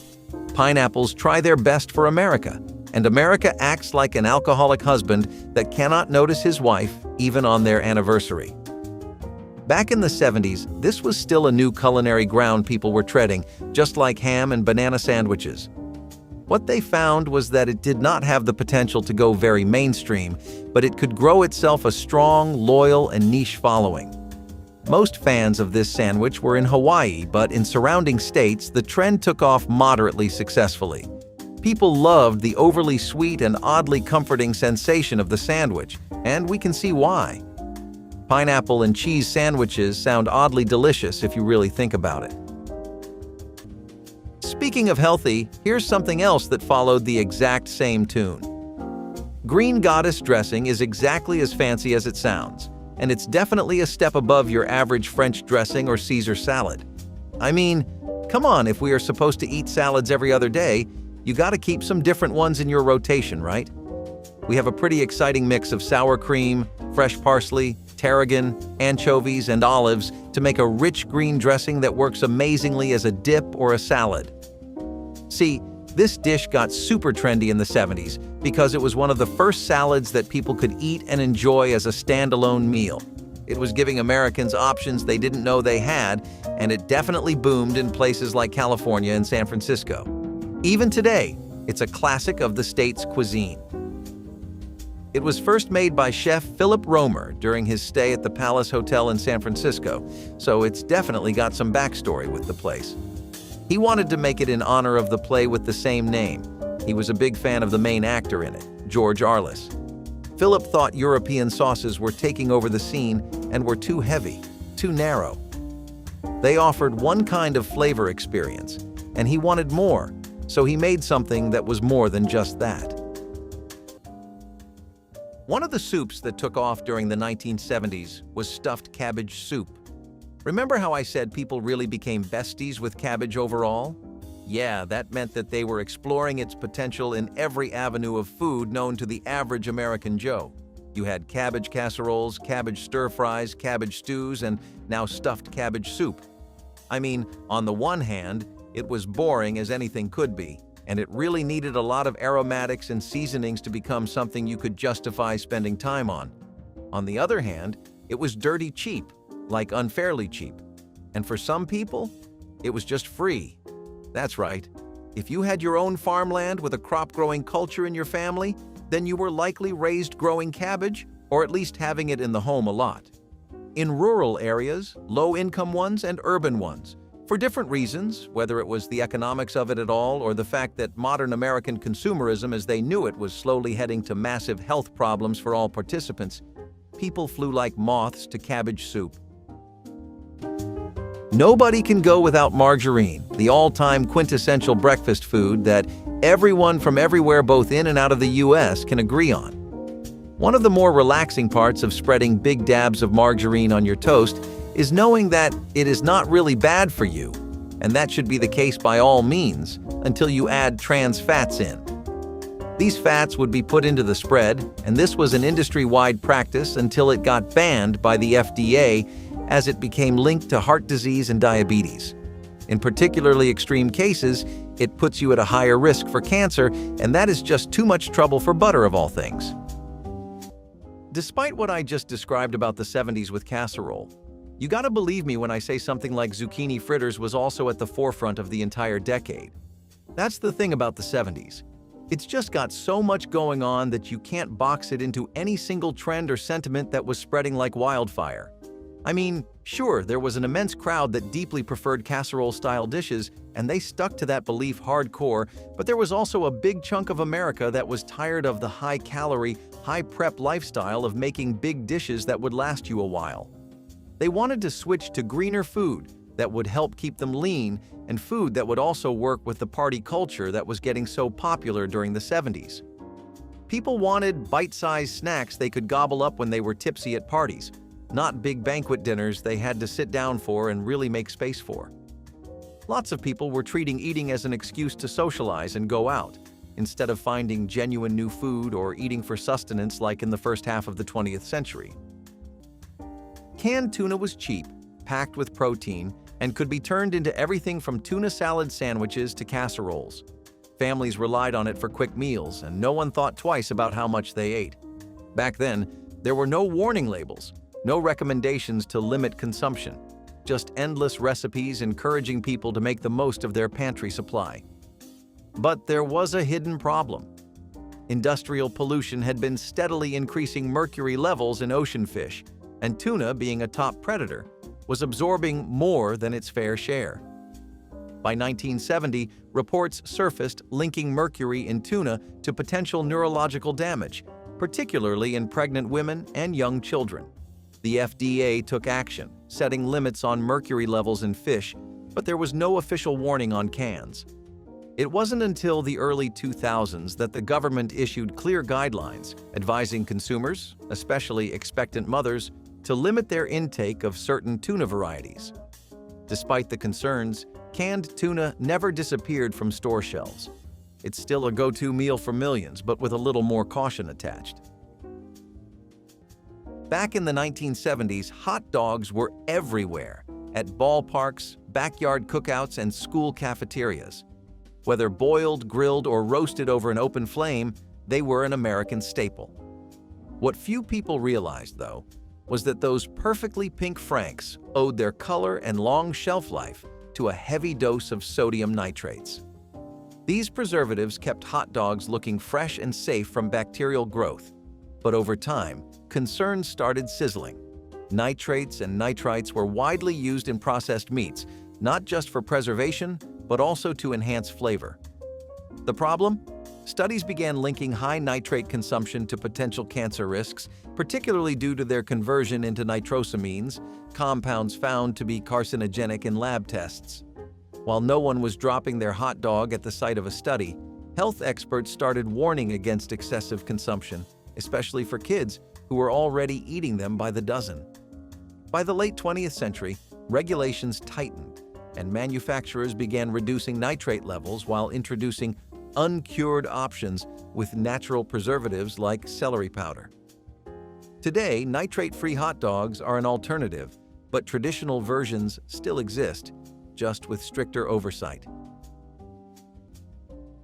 Pineapples try their best for America, and America acts like an alcoholic husband that cannot notice his wife even on their anniversary. Back in the 70s, this was still a new culinary ground people were treading, just like ham and banana sandwiches. What they found was that it did not have the potential to go very mainstream, but it could grow itself a strong, loyal, and niche following. Most fans of this sandwich were in Hawaii, but in surrounding states, the trend took off moderately successfully. People loved the overly sweet and oddly comforting sensation of the sandwich, and we can see why. Pineapple and cheese sandwiches sound oddly delicious if you really think about it. Speaking of healthy, here's something else that followed the exact same tune. Green Goddess dressing is exactly as fancy as it sounds, and it's definitely a step above your average French dressing or Caesar salad. I mean, come on, if we are supposed to eat salads every other day, you gotta keep some different ones in your rotation, right? We have a pretty exciting mix of sour cream, fresh parsley, tarragon, anchovies, and olives to make a rich green dressing that works amazingly as a dip or a salad. See, this dish got super trendy in the 70s because it was one of the first salads that people could eat and enjoy as a standalone meal. It was giving Americans options they didn't know they had, and it definitely boomed in places like California and San Francisco. Even today, it's a classic of the state's cuisine. It was first made by chef Philip Romer during his stay at the Palace Hotel in San Francisco, so it's definitely got some backstory with the place. He wanted to make it in honor of the play with the same name. He was a big fan of the main actor in it, George Arliss. Philip thought European sauces were taking over the scene and were too heavy, too narrow. They offered one kind of flavor experience, and he wanted more, so he made something that was more than just that. One of the soups that took off during the 1970s was stuffed cabbage soup. Remember how I said people really became besties with cabbage overall? Yeah, that meant that they were exploring its potential in every avenue of food known to the average American Joe. You had cabbage casseroles, cabbage stir-fries, cabbage stews, and now stuffed cabbage soup. I mean, on the one hand, it was boring as anything could be, and it really needed a lot of aromatics and seasonings to become something you could justify spending time on. On the other hand, it was dirty cheap, like unfairly cheap. And for some people, it was just free. That's right. If you had your own farmland with a crop-growing culture in your family, then you were likely raised growing cabbage, or at least having it in the home a lot. In rural areas, low-income ones and urban ones, For different reasons, whether it was the economics of it at all or the fact that modern American consumerism as they knew it was slowly heading to massive health problems for all participants, people flew like moths to cabbage soup. Nobody can go without margarine, the all-time quintessential breakfast food that everyone from everywhere both in and out of the US can agree on. One of the more relaxing parts of spreading big dabs of margarine on your toast is knowing that it is not really bad for you, and that should be the case by all means until you add trans fats in. These fats would be put into the spread, and this was an industry-wide practice until it got banned by the FDA as it became linked to heart disease and diabetes. In particularly extreme cases, it puts you at a higher risk for cancer, and that is just too much trouble for butter of all things. Despite what I just described about the 70s with casserole, you gotta believe me when I say something like zucchini fritters was also at the forefront of the entire decade. That's the thing about the 70s. It's just got so much going on that you can't box it into any single trend or sentiment that was spreading like wildfire. I mean, sure, there was an immense crowd that deeply preferred casserole-style dishes, and they stuck to that belief hardcore, but there was also a big chunk of America that was tired of the high-calorie, high-prep lifestyle of making big dishes that would last you a while. They wanted to switch to greener food that would help keep them lean and food that would also work with the party culture that was getting so popular during the 70s. People wanted bite-sized snacks they could gobble up when they were tipsy at parties, not big banquet dinners they had to sit down for and really make space for. Lots of people were treating eating as an excuse to socialize and go out, instead of finding genuine new food or eating for sustenance like in the first half of the 20th century. Canned tuna was cheap, packed with protein, and could be turned into everything from tuna salad sandwiches to casseroles. Families relied on it for quick meals, and no one thought twice about how much they ate. Back then, there were no warning labels, no recommendations to limit consumption, just endless recipes encouraging people to make the most of their pantry supply. But there was a hidden problem. Industrial pollution had been steadily increasing mercury levels in ocean fish, and tuna, being a top predator, was absorbing more than its fair share. By 1970, reports surfaced linking mercury in tuna to potential neurological damage, particularly in pregnant women and young children. The FDA took action, setting limits on mercury levels in fish, but there was no official warning on cans. It wasn't until the early 2000s that the government issued clear guidelines advising consumers, especially expectant mothers, to limit their intake of certain tuna varieties. Despite the concerns, canned tuna never disappeared from store shelves. It's still a go-to meal for millions, but with a little more caution attached. Back in the 1970s, hot dogs were everywhere, at ballparks, backyard cookouts, and school cafeterias. Whether boiled, grilled, or roasted over an open flame, they were an American staple. What few people realized, though, was that those perfectly pink Franks owed their color and long shelf life to a heavy dose of sodium nitrates. These preservatives kept hot dogs looking fresh and safe from bacterial growth, but over time, concerns started sizzling. Nitrates and nitrites were widely used in processed meats, not just for preservation, but also to enhance flavor. The problem? Studies began linking high nitrate consumption to potential cancer risks, particularly due to their conversion into nitrosamines, compounds found to be carcinogenic in lab tests. While no one was dropping their hot dog at the site of a study, health experts started warning against excessive consumption, especially for kids who were already eating them by the dozen. By the late 20th century, regulations tightened, and manufacturers began reducing nitrate levels while introducing uncured options with natural preservatives like celery powder. Today, nitrate-free hot dogs are an alternative, but traditional versions still exist, just with stricter oversight.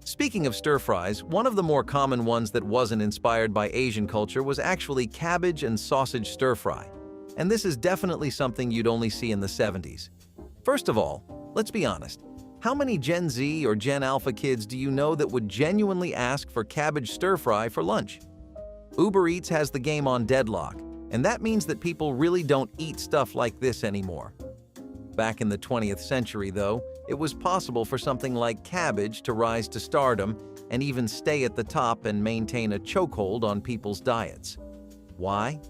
Speaking of stir-fries, one of the more common ones that wasn't inspired by Asian culture was actually cabbage and sausage stir-fry, and this is definitely something you'd only see in the 70s. First of all, let's be honest. How many Gen Z or Gen Alpha kids do you know that would genuinely ask for cabbage stir-fry for lunch? Uber Eats has the game on deadlock, and that means that people really don't eat stuff like this anymore. Back in the 20th century, though, it was possible for something like cabbage to rise to stardom and even stay at the top and maintain a chokehold on people's diets. Why?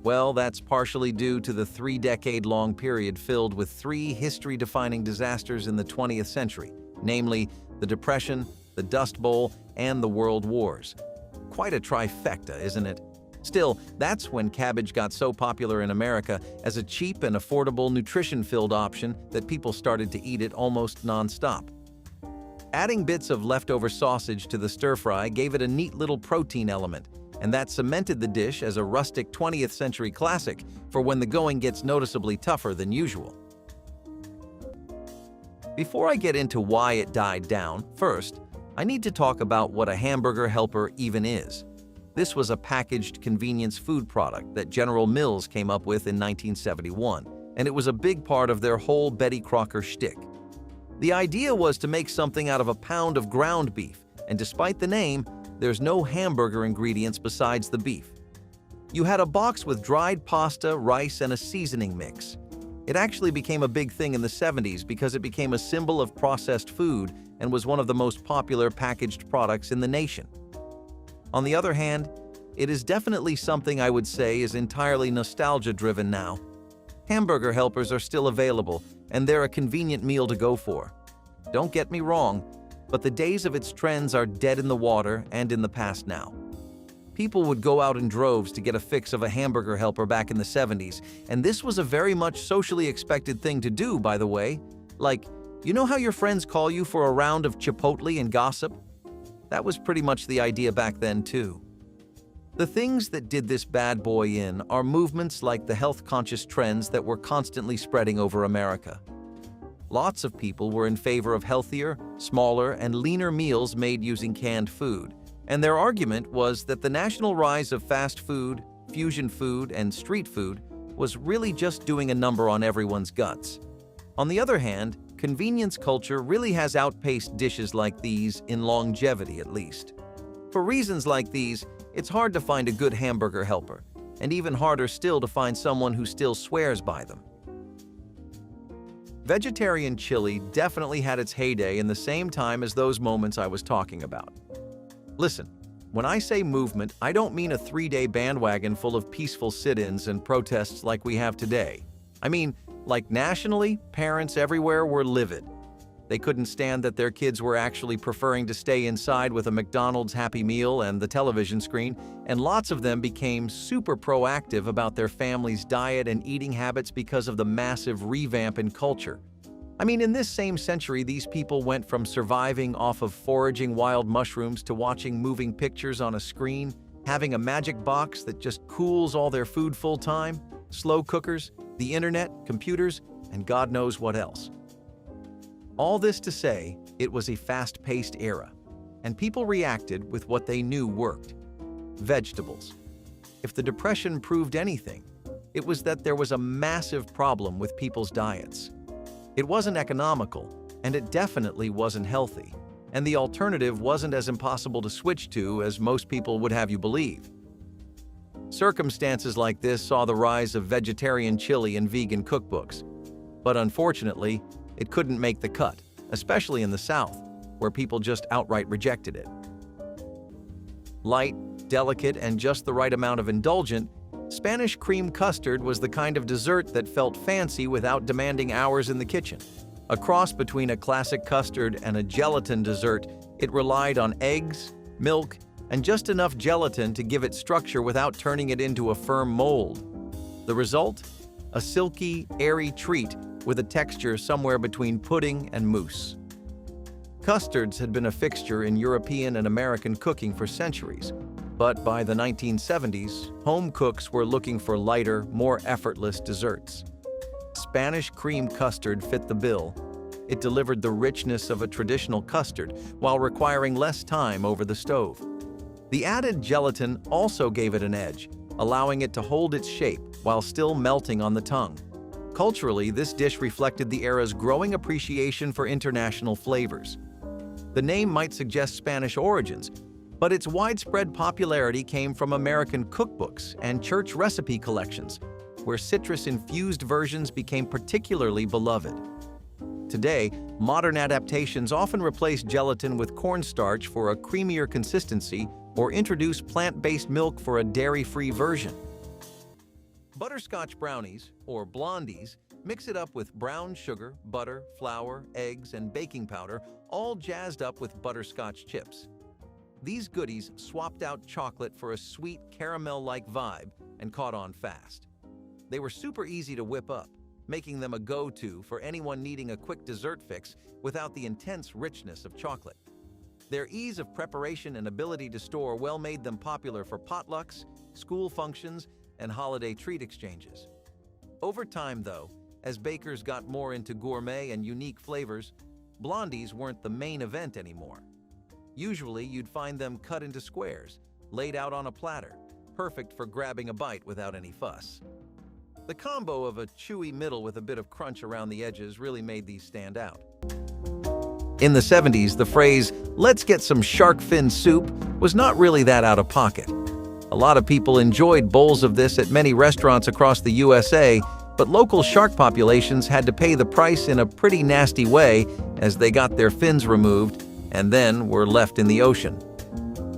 Well, that's partially due to the 3-decade-long period filled with 3 history-defining disasters in the 20th century, namely the Depression, the Dust Bowl, and the World Wars. Quite a trifecta, isn't it? Still, that's when cabbage got so popular in America as a cheap and affordable nutrition-filled option that people started to eat it almost non-stop. Adding bits of leftover sausage to the stir-fry gave it a neat little protein element, and that cemented the dish as a rustic 20th century classic for when the going gets noticeably tougher than usual. Before I get into why it died down, first, I need to talk about what a hamburger helper even is. This was a packaged convenience food product that General Mills came up with in 1971, and it was a big part of their whole Betty Crocker shtick. The idea was to make something out of a pound of ground beef, and despite the name, there's no hamburger ingredients besides the beef. You had a box with dried pasta, rice, and a seasoning mix. It actually became a big thing in the 70s because it became a symbol of processed food and was one of the most popular packaged products in the nation. On the other hand, it is definitely something I would say is entirely nostalgia-driven now. Hamburger helpers are still available, and they're a convenient meal to go for. Don't get me wrong, but the days of its trends are dead in the water and in the past now. People would go out in droves to get a fix of a hamburger helper back in the 70s, and this was a very much socially expected thing to do, by the way. Like, you know how your friends call you for a round of Chipotle and gossip? That was pretty much the idea back then, too. The things that did this bad boy in are movements like the health-conscious trends that were constantly spreading over America. Lots of people were in favor of healthier, smaller, and leaner meals made using canned food, and their argument was that the national rise of fast food, fusion food, and street food was really just doing a number on everyone's guts. On the other hand, convenience culture really has outpaced dishes like these in longevity, at least. For reasons like these, it's hard to find a good hamburger helper, and even harder still to find someone who still swears by them. Vegetarian chili definitely had its heyday in the same time as those moments I was talking about. Listen, when I say movement, I don't mean a 3-day bandwagon full of peaceful sit-ins and protests like we have today. I mean, like nationally, parents everywhere were livid. They couldn't stand that their kids were actually preferring to stay inside with a McDonald's Happy Meal and the television screen, and lots of them became super proactive about their family's diet and eating habits because of the massive revamp in culture. I mean, in this same century, these people went from surviving off of foraging wild mushrooms to watching moving pictures on a screen, having a magic box that just cools all their food full-time, slow cookers, the internet, computers, and God knows what else. All this to say, it was a fast-paced era, and people reacted with what they knew worked: vegetables. If the Depression proved anything, it was that there was a massive problem with people's diets. It wasn't economical, and it definitely wasn't healthy, and the alternative wasn't as impossible to switch to as most people would have you believe. Circumstances like this saw the rise of vegetarian chili in vegan cookbooks, but unfortunately, it couldn't make the cut, especially in the South, where people just outright rejected it. Light, delicate, and just the right amount of indulgent, Spanish cream custard was the kind of dessert that felt fancy without demanding hours in the kitchen. A cross between a classic custard and a gelatin dessert, it relied on eggs, milk, and just enough gelatin to give it structure without turning it into a firm mold. The result? A silky, airy treat with a texture somewhere between pudding and mousse. Custards had been a fixture in European and American cooking for centuries, but by the 1970s, home cooks were looking for lighter, more effortless desserts. Spanish cream custard fit the bill. It delivered the richness of a traditional custard while requiring less time over the stove. The added gelatin also gave it an edge, allowing it to hold its shape while still melting on the tongue. Culturally, this dish reflected the era's growing appreciation for international flavors. The name might suggest Spanish origins, but its widespread popularity came from American cookbooks and church recipe collections. where citrus-infused versions became particularly beloved. Today, modern adaptations often replace gelatin with cornstarch for a creamier consistency or introduce plant-based milk for a dairy-free version. Butterscotch brownies, or blondies, mix it up with brown sugar, butter, flour, eggs, and baking powder, all jazzed up with butterscotch chips. These goodies swapped out chocolate for a sweet caramel-like vibe and caught on fast. They were super easy to whip up, making them a go-to for anyone needing a quick dessert fix without the intense richness of chocolate. Their ease of preparation and ability to store well made them popular for potlucks, school functions, and holiday treat exchanges. Over time, though, as bakers got more into gourmet and unique flavors, blondies weren't the main event anymore. Usually, you'd find them cut into squares, laid out on a platter, perfect for grabbing a bite without any fuss. The combo of a chewy middle with a bit of crunch around the edges really made these stand out. In the 70s, the phrase, "let's get some shark fin soup," was not really that out of pocket. A lot of people enjoyed bowls of this at many restaurants across the USA, but local shark populations had to pay the price in a pretty nasty way as they got their fins removed and then were left in the ocean.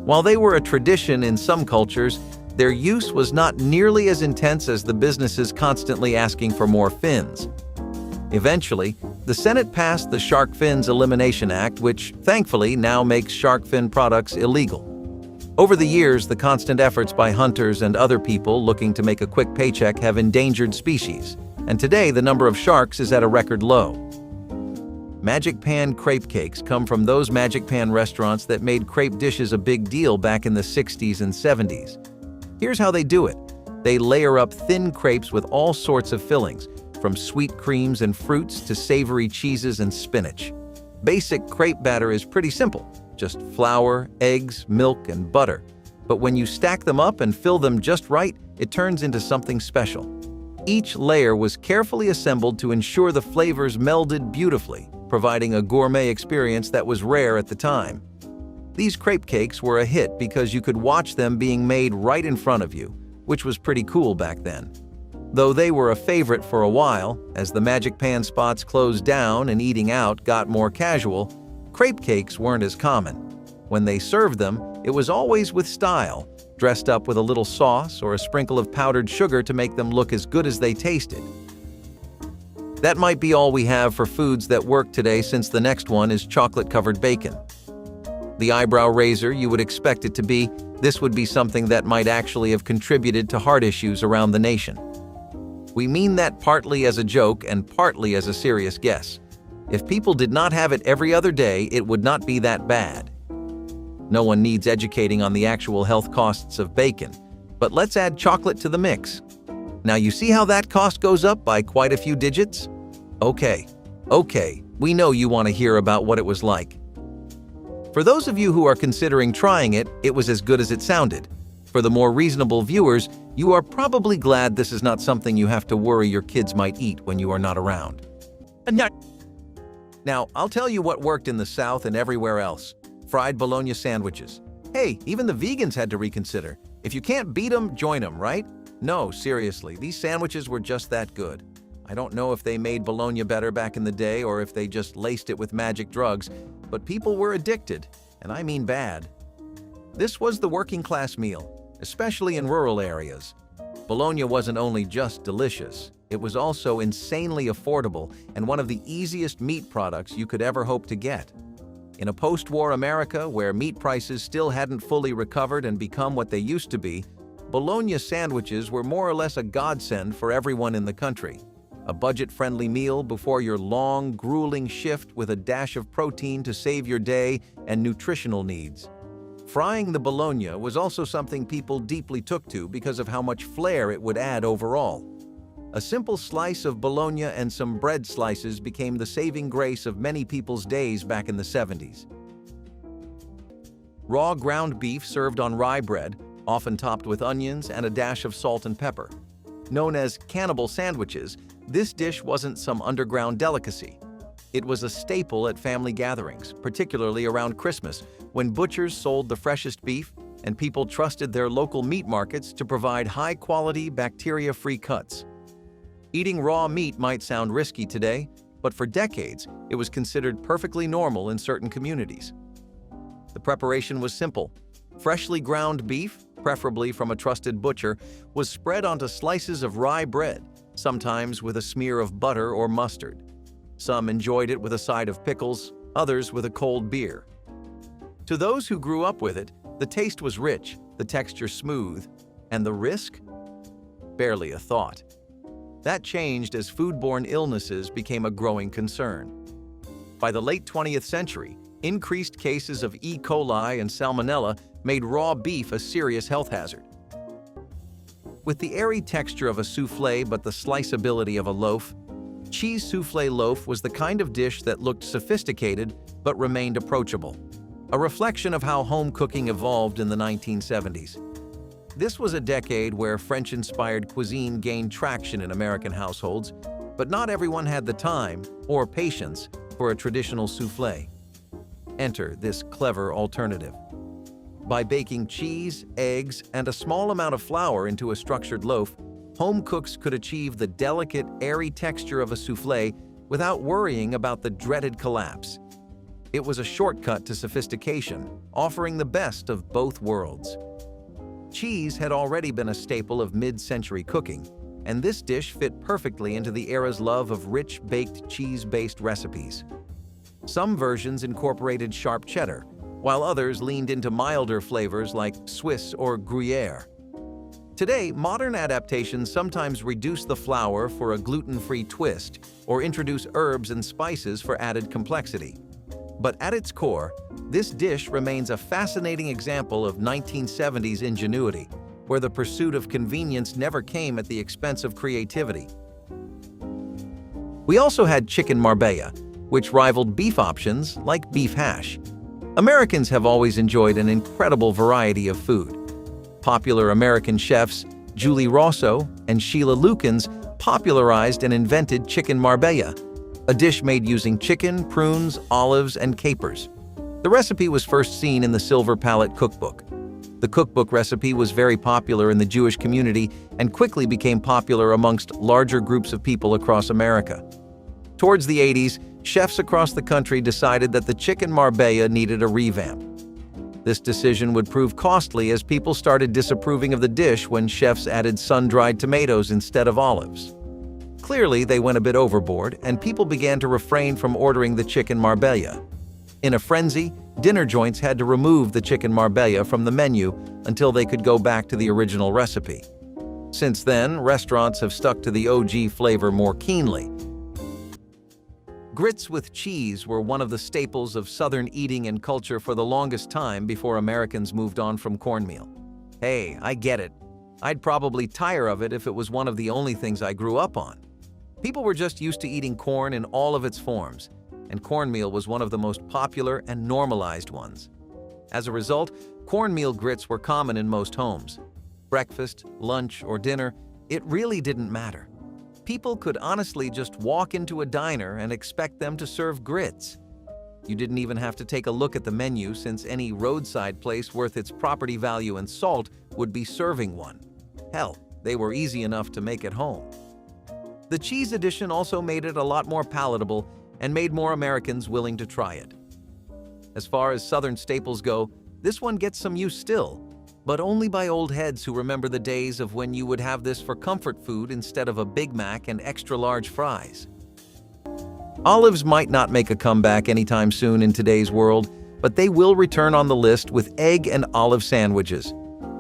While they were a tradition in some cultures, their use was not nearly as intense as the businesses constantly asking for more fins. Eventually, the Senate passed the Shark Fins Elimination Act, which thankfully now makes shark fin products illegal. Over the years, the constant efforts by hunters and other people looking to make a quick paycheck have endangered species, and today the number of sharks is at a record low. Magic Pan crepe cakes come from those Magic Pan restaurants that made crepe dishes a big deal back in the 60s and 70s. Here's how they do it. They layer up thin crepes with all sorts of fillings, from sweet creams and fruits to savory cheeses and spinach. Basic crepe batter is pretty simple, just flour, eggs, milk, and butter. But when you stack them up and fill them just right, it turns into something special. Each layer was carefully assembled to ensure the flavors melded beautifully, providing a gourmet experience that was rare at the time. These crepe cakes were a hit because you could watch them being made right in front of you, which was pretty cool back then. Though they were a favorite for a while, as the Magic Pan spots closed down and eating out got more casual, crepe cakes weren't as common. When they served them, it was always with style, dressed up with a little sauce or a sprinkle of powdered sugar to make them look as good as they tasted. That might be all we have for foods that work today, since the next one is chocolate-covered bacon. The eyebrow raiser you would expect it to be, this would be something that might actually have contributed to heart issues around the nation. We mean that partly as a joke and partly as a serious guess. If people did not have it every other day, it would not be that bad. No one needs educating on the actual health costs of bacon, but let's add chocolate to the mix. Now you see how that cost goes up by quite a few digits? Okay, we know you want to hear about what it was like. For those of you who are considering trying it, it was as good as it sounded. For the more reasonable viewers, you are probably glad this is not something you have to worry your kids might eat when you are not around. Now, I'll tell you what worked in the South and everywhere else. Fried bologna sandwiches. Hey, even the vegans had to reconsider. If you can't beat them, join them, right? No, seriously, these sandwiches were just that good. I don't know if they made bologna better back in the day or if they just laced it with magic drugs, but people were addicted, and I mean bad. This was the working class meal, especially in rural areas. Bologna wasn't only just delicious, it was also insanely affordable and one of the easiest meat products you could ever hope to get. In a post-war America where meat prices still hadn't fully recovered and become what they used to be, bologna sandwiches were more or less a godsend for everyone in the country. A budget-friendly meal before your long, grueling shift with a dash of protein to save your day and nutritional needs. Frying the bologna was also something people deeply took to because of how much flair it would add overall. A simple slice of bologna and some bread slices became the saving grace of many people's days back in the 70s. Raw ground beef served on rye bread, often topped with onions and a dash of salt and pepper. Known as cannibal sandwiches, this dish wasn't some underground delicacy. It was a staple at family gatherings, particularly around Christmas, when butchers sold the freshest beef and people trusted their local meat markets to provide high-quality, bacteria-free cuts. Eating raw meat might sound risky today, but for decades, it was considered perfectly normal in certain communities. The preparation was simple. Freshly ground beef, preferably from a trusted butcher, was spread onto slices of rye bread, sometimes with a smear of butter or mustard. Some enjoyed it with a side of pickles, others with a cold beer. To those who grew up with it, the taste was rich, the texture smooth, and the risk? Barely a thought. That changed as foodborne illnesses became a growing concern. By the late 20th century, increased cases of E. coli and salmonella made raw beef a serious health hazard. With the airy texture of a soufflé but the sliceability of a loaf, cheese soufflé loaf was the kind of dish that looked sophisticated but remained approachable, a reflection of how home cooking evolved in the 1970s. This was a decade where French-inspired cuisine gained traction in American households, but not everyone had the time or patience for a traditional soufflé. Enter this clever alternative. By baking cheese, eggs, and a small amount of flour into a structured loaf, home cooks could achieve the delicate, airy texture of a soufflé without worrying about the dreaded collapse. It was a shortcut to sophistication, offering the best of both worlds. Cheese had already been a staple of mid-century cooking, and this dish fit perfectly into the era's love of rich, baked cheese-based recipes. Some versions incorporated sharp cheddar, while others leaned into milder flavors like Swiss or Gruyere. Today, modern adaptations sometimes reduce the flour for a gluten-free twist or introduce herbs and spices for added complexity. But at its core, this dish remains a fascinating example of 1970s ingenuity, where the pursuit of convenience never came at the expense of creativity. We also had chicken marbella, which rivaled beef options like beef hash. Americans have always enjoyed an incredible variety of food. Popular American chefs Julie Rosso and Sheila Lukens popularized and invented chicken marbella, a dish made using chicken, prunes, olives, and capers. The recipe was first seen in the Silver Palette cookbook. The cookbook recipe was very popular in the Jewish community and quickly became popular amongst larger groups of people across America. Towards the 80s, chefs across the country decided that the chicken marbella needed a revamp. This decision would prove costly as people started disapproving of the dish when chefs added sun-dried tomatoes instead of olives. Clearly, they went a bit overboard, and people began to refrain from ordering the chicken marbella. In a frenzy, dinner joints had to remove the chicken marbella from the menu until they could go back to the original recipe. Since then, restaurants have stuck to the OG flavor more keenly. Grits with cheese were one of the staples of Southern eating and culture for the longest time before Americans moved on from cornmeal. Hey, I get it. I'd probably tire of it if it was one of the only things I grew up on. People were just used to eating corn in all of its forms, and cornmeal was one of the most popular and normalized ones. As a result, cornmeal grits were common in most homes. Breakfast, lunch, or dinner, it really didn't matter. People could honestly just walk into a diner and expect them to serve grits. You didn't even have to take a look at the menu, since any roadside place worth its property value in salt would be serving one. Hell, they were easy enough to make at home. The cheese addition also made it a lot more palatable and made more Americans willing to try it. As far as Southern staples go, this one gets some use still, but only by old heads who remember the days of when you would have this for comfort food instead of a Big Mac and extra-large fries. Olives might not make a comeback anytime soon in today's world, but they will return on the list with egg and olive sandwiches.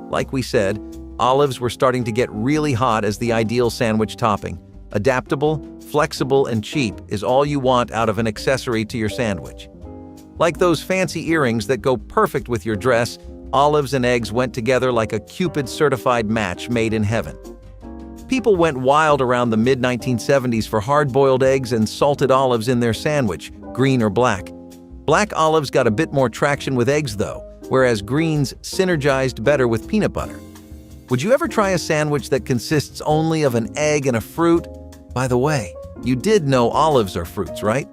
Like we said, olives were starting to get really hot as the ideal sandwich topping. Adaptable, flexible, and cheap is all you want out of an accessory to your sandwich. Like those fancy earrings that go perfect with your dress, olives and eggs went together like a Cupid-certified match made in heaven. People went wild around the mid-1970s for hard-boiled eggs and salted olives in their sandwich, green or black. Black olives got a bit more traction with eggs though, whereas greens synergized better with peanut butter. Would you ever try a sandwich that consists only of an egg and a fruit? By the way, you did know olives are fruits, right?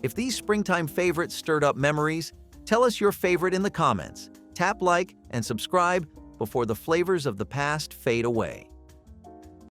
If these springtime favorites stirred up memories, tell us your favorite in the comments. Tap like and subscribe before the flavors of the past fade away.